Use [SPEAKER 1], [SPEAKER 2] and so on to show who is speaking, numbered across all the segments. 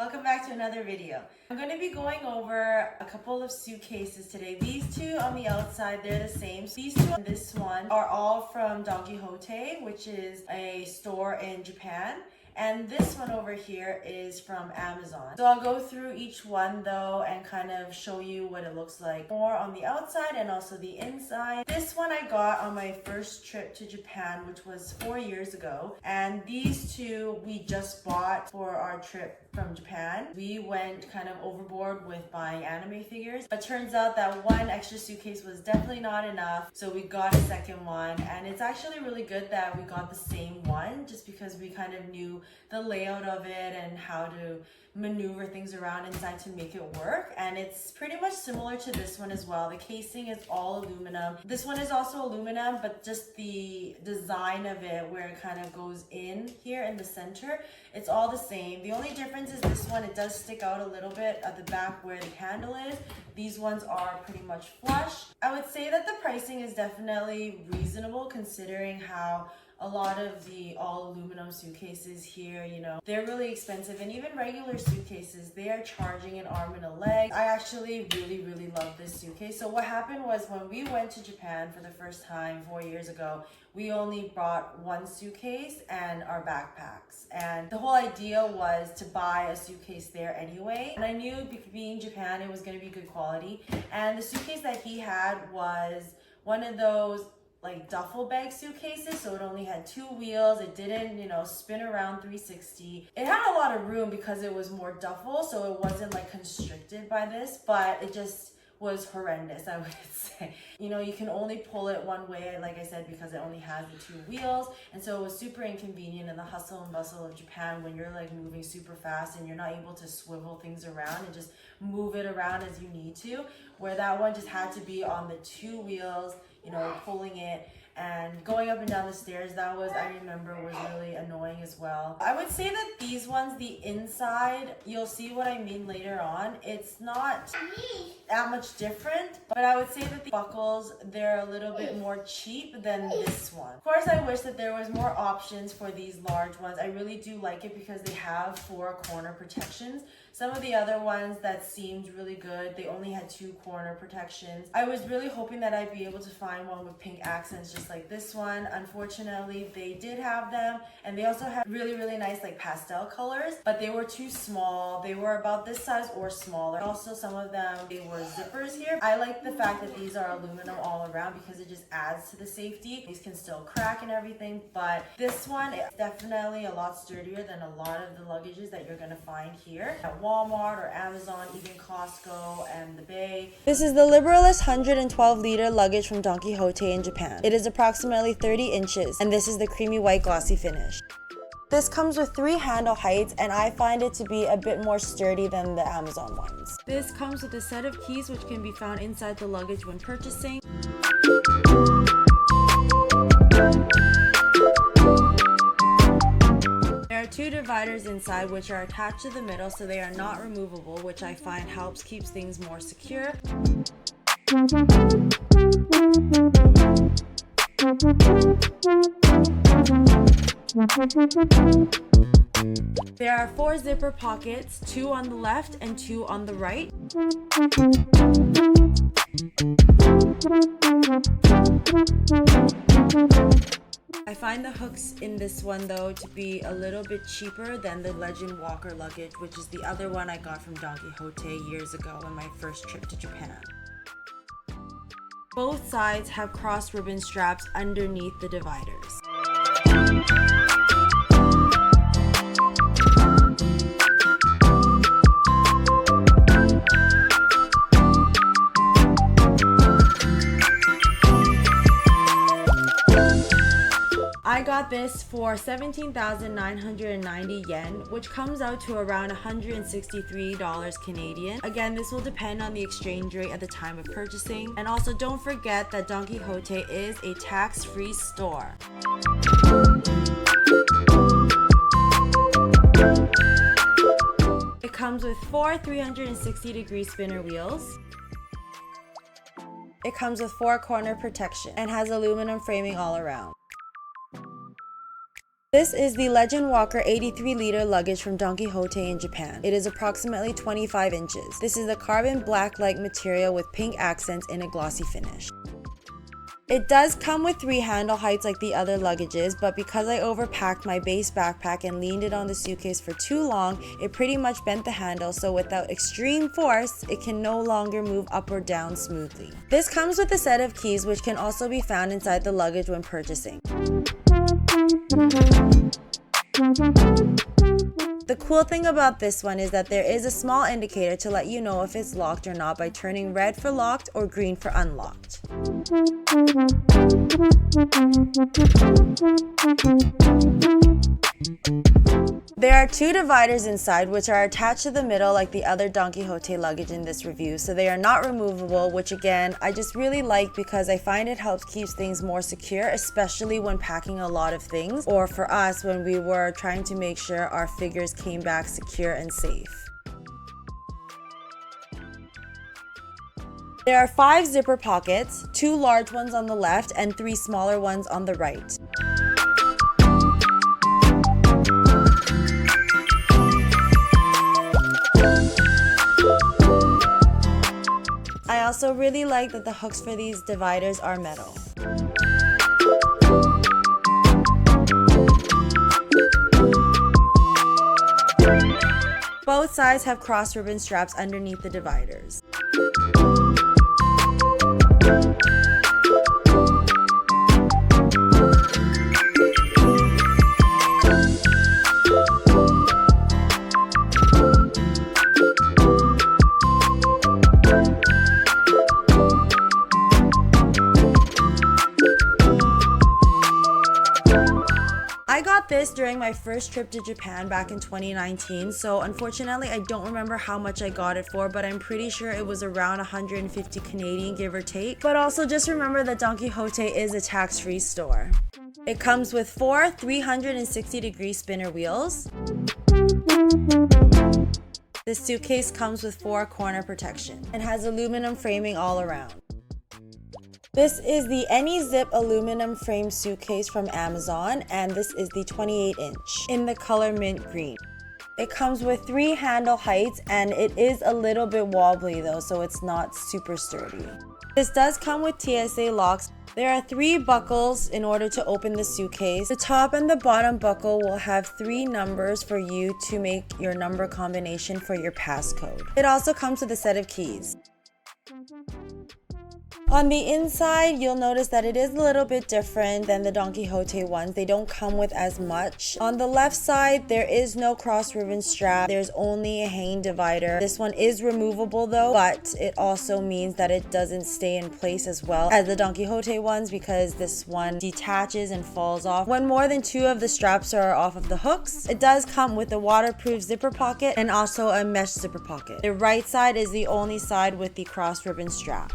[SPEAKER 1] Welcome back to another video. I'm going to be going over a couple of suitcases today. These two on the outside, they're the same. These two and this one are all from Don Quijote, which is a store in Japan. And this one over here is from Amazon. So I'll go through each one though and kind of show you what it looks like more on the outside and also the inside. This one I got on my first trip to Japan, which was 4 years ago. And these two we just bought for our trip from Japan. We went kind of overboard with buying anime figures, but turns out that one extra suitcase was definitely not enough. So we got a second one, and it's actually really good that we got the same one just because we kind of knew the layout of it and how to maneuver things around inside to make it work. And it's pretty much similar to this one as well. The casing is all aluminum. This one is also aluminum, but just the design of it where it kind of goes in here in the center, it's all the same. The only difference is this one, it does stick out a little bit at the back where the handle is. These ones are pretty much flush. I would say that the pricing is definitely reasonable considering how a lot of the all aluminum suitcases here, you know, they're really expensive, and even regular suitcases, they are charging an arm and a leg. I actually really love this suitcase. So what happened was when we went to Japan for the first time 4 years ago, we only brought one suitcase and our backpacks. And the whole idea was to buy a suitcase there anyway. And I knew being Japan, it was going to be good quality. And the suitcase that he had was one of those like duffel bag suitcases, so it only had 2 wheels. It didn't, you know, spin around 360. It had a lot of room because it was more duffel, so it wasn't like constricted by this, but it just was horrendous, I would say. You know, you can only pull it one way, like I said, because it only has the 2 wheels. And so it was super inconvenient in the hustle and bustle of Japan when you're like moving super fast and you're not able to swivel things around and just move it around as you need to, where that one just had to be on the 2 wheels, you know, pulling it and going up and down the stairs. That was, I remember, was really annoying as well. I would say that these ones, the inside, you'll see what I mean later on. It's not that much different, but I would say that the buckles, they're a little bit more cheap than this one. Of course, I wish that there was more options for these large ones. I really do like it because they have 4 corner protections. Some of the other ones that seemed really good, they only had 2 corner protections. I was really hoping that I'd be able to find one with pink accents just like this one. Unfortunately, they did have them, and they also had really nice like pastel colors, but they were too small. They were about this size or smaller. Also, some of them, they were zippers here. I like the fact that these are aluminum all around because it just adds to the safety. These can still crack and everything, but this one is definitely a lot sturdier than a lot of the luggages that you're gonna find here at Walmart or Amazon, even Costco and the Bay. This is the Liberalist 112-liter luggage from Don Quijote in Japan. It is approximately 30 inches, and this is the creamy white glossy finish. This comes with 3 handle heights, and I find it to be a bit more sturdy than the Amazon ones. This comes with a set of keys which can be found inside the luggage when purchasing. There are 2 dividers inside which are attached to the middle, so they are not removable, which I find helps keep things more secure. There are 4 zipper pockets, 2 on the left and 2 on the right. I find the hooks in this one though to be a little bit cheaper than the Legend Walker luggage, which is the other one I got from Don Quijote years ago on my first trip to Japan. Both sides have cross ribbon straps underneath the dividers. I got this for 17,990 yen, which comes out to around $163 Canadian. Again, this will depend on the exchange rate at the time of purchasing. And also don't forget that Don Quijote is a tax-free store. It comes with 4 360-degree spinner wheels. It comes with 4 corner protection and has aluminum framing all around. This is the Legend Walker 83-liter luggage from Don Quijote in Japan. It is approximately 25 inches. This is a carbon black-like material with pink accents in a glossy finish. It does come with 3 handle heights like the other luggages, but because I overpacked my base backpack and leaned it on the suitcase for too long, it pretty much bent the handle, so without extreme force, it can no longer move up or down smoothly. This comes with a set of keys which can also be found inside the luggage when purchasing. The cool thing about this one is that there is a small indicator to let you know if it's locked or not by turning red for locked or green for unlocked. There are 2 dividers inside which are attached to the middle like the other Don Quijote luggage in this review, so they are not removable, which again I just really like because I find it helps keep things more secure, especially when packing a lot of things, or for us when we were trying to make sure our figures came back secure and safe. There are 5 zipper pockets, 2 large ones on the left and 3 smaller ones on the right. I also really like that the hooks for these dividers are metal. Both sides have cross ribbon straps underneath the dividers. I got this during my first trip to Japan back in 2019, so unfortunately I don't remember how much I got it for, but I'm pretty sure it was around 150 Canadian, give or take. But also just remember that Don Quijote is a tax-free store. It comes with 4 360-degree spinner wheels. This suitcase comes with 4 corner protection and has aluminum framing all around. This is the AnyZip aluminum frame suitcase from Amazon, and this is the 28-inch in the color mint green. It comes with 3 handle heights and it is a little bit wobbly though, so it's not super sturdy. This does come with TSA locks. There are 3 buckles in order to open the suitcase. The top and the bottom buckle will have 3 numbers for you to make your number combination for your passcode. It also comes with a set of keys. On the inside, you'll notice that it is a little bit different than the Don Quijote ones. They don't come with as much. On the left side, there is no cross ribbon strap. There's only a hanging divider. This one is removable though, but it also means that it doesn't stay in place as well as the Don Quijote ones because this one detaches and falls off when more than 2 of the straps are off of the hooks. It does come with a waterproof zipper pocket and also a mesh zipper pocket. The right side is the only side with the cross ribbon strap.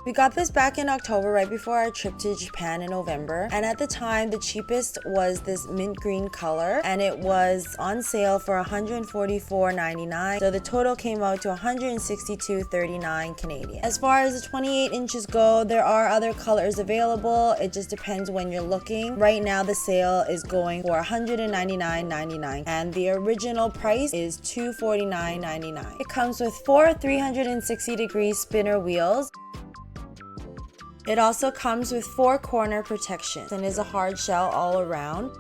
[SPEAKER 1] We got this back in October, right before our trip to Japan in November, and at the time the cheapest was this mint green color and it was on sale for $144.99, so the total came out to $162.39 Canadian. As far as the 28 inches go, there are other colors available. It just depends when you're looking. Right now the sale is going for $199.99 and the original price is $249.99. It comes with 4 360-degree spinner wheels. It also comes with 4 corner protections and is a hard shell all around.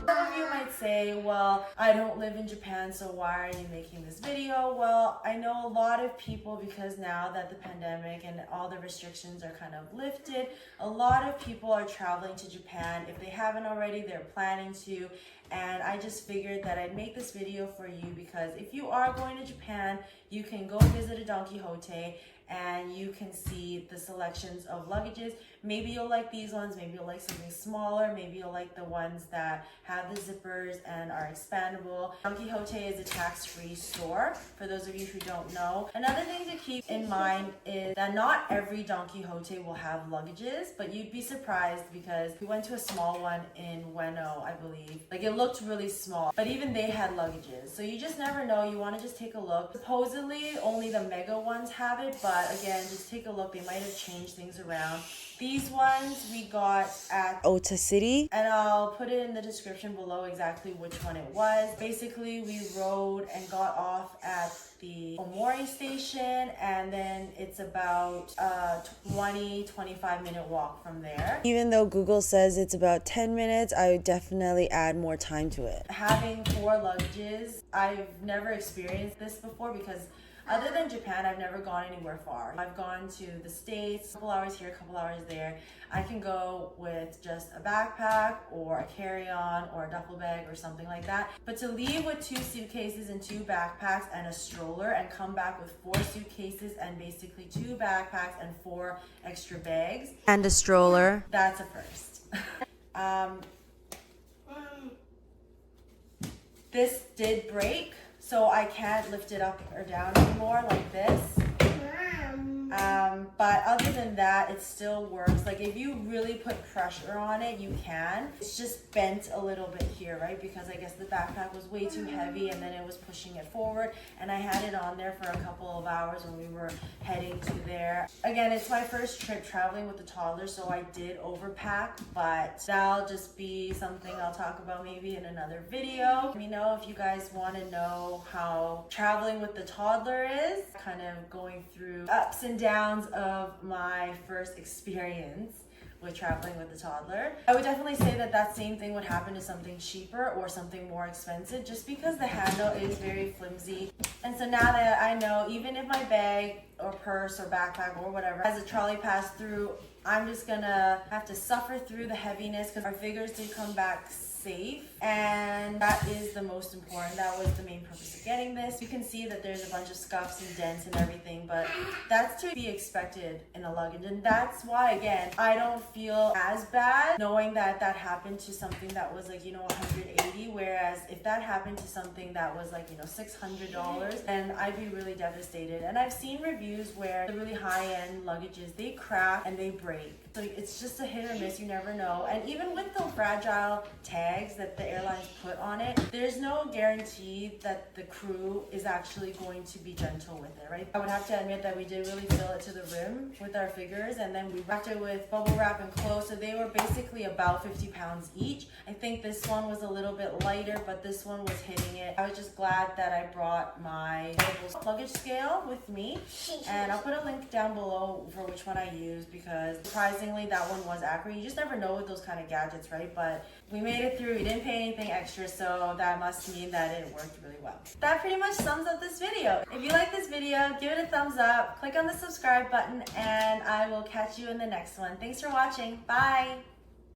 [SPEAKER 1] Some of you might say, well, I don't live in Japan, so why are you making this video? Well, I know a lot of people, because now that the pandemic and all the restrictions are kind of lifted, a lot of people are traveling to Japan. If they haven't already, they're planning to. And I just figured that I'd make this video for you because if you are going to Japan, you can go visit a Don Quijote and you can see the selections of luggages. Maybe you'll like these ones, maybe you'll like something smaller, maybe you'll like the ones that have the zippers and are expandable. Don Quijote is a tax-free store, for those of you who don't know. Another thing to keep in mind is that not every Don Quijote will have luggages, but you'd be surprised because we went to a small one in Ueno, I believe. Like, it looked really small, but even they had luggages. So you just never know, you want to just take a look. Supposedly only the mega ones have it, but but again, just take a look. They might have changed things around. These ones we got at Epsecially, and I'll put it in the description below exactly which one it was. Basically, we rode and got off at the Omori station, and then it's about a 20-25 minute walk from there. Even though Google says it's about 10 minutes, I would definitely add more time to it. Having 4 luggages, I've never experienced this before because other than Japan, I've never gone anywhere far. I've gone to the States, a couple hours here, a couple hours there. I can go with just a backpack or a carry-on or a duffel bag or something like that. But to leave with 2 suitcases and 2 backpacks and a stroller and come back with 4 suitcases and basically 2 backpacks and 4 extra bags and a stroller, that's a first. This did break, so I can't lift it up or down anymore like this. But other than that, it still works. Like if you really put pressure on it, you can. It's just bent a little bit here, right? Because I guess the backpack was way too heavy and then it was pushing it forward. And I had it on there for a couple of hours when we were heading to there. Again, it's my first trip traveling with the toddler, so I did overpack, but that'll just be something I'll talk about maybe in another video. Let me know if you guys want to know how traveling with the toddler is, kind of going through ups and downs of my first experience with traveling with the toddler. I would definitely say that that same thing would happen to something cheaper or something more expensive, just because the handle is very flimsy. And so now that I know, even if my bag or purse or backpack or whatever has a trolley pass through, I'm just gonna have to suffer through the heaviness because our figures did come back safe, and that is the most important. That was the main purpose of getting this. You can see that there's a bunch of scuffs and dents and everything, but that's to be expected in a luggage, and that's why, again, I don't feel as bad knowing that that happened to something that was like, you know, $180, whereas if that happened to something that was like, you know, $600, then I'd be really devastated. And I've seen reviews where the really high-end luggages, they crack and they break. So it's just a hit or miss, you never know. And even with the fragile tags that the airlines put on it, there's no guarantee that the crew is actually going to be gentle with it, right? I would have to admit that we did really fill it to the rim with our figures, and then we wrapped it with bubble wrap and clothes, so they were basically about 50 pounds each. I think this one was a little bit lighter, but this one was hitting it. I was just glad that I brought my luggage scale with me, and I'll put a link down below for which one I used, because surprisingly that one was accurate. You just never know with those kind of gadgets, right? But we made it through. We didn't pay anything extra, so that must mean that it worked really well. That pretty much sums up this video. If you like this video, give it a thumbs up, click on the subscribe button, and I will catch you in the next one. Thanks for watching. Bye!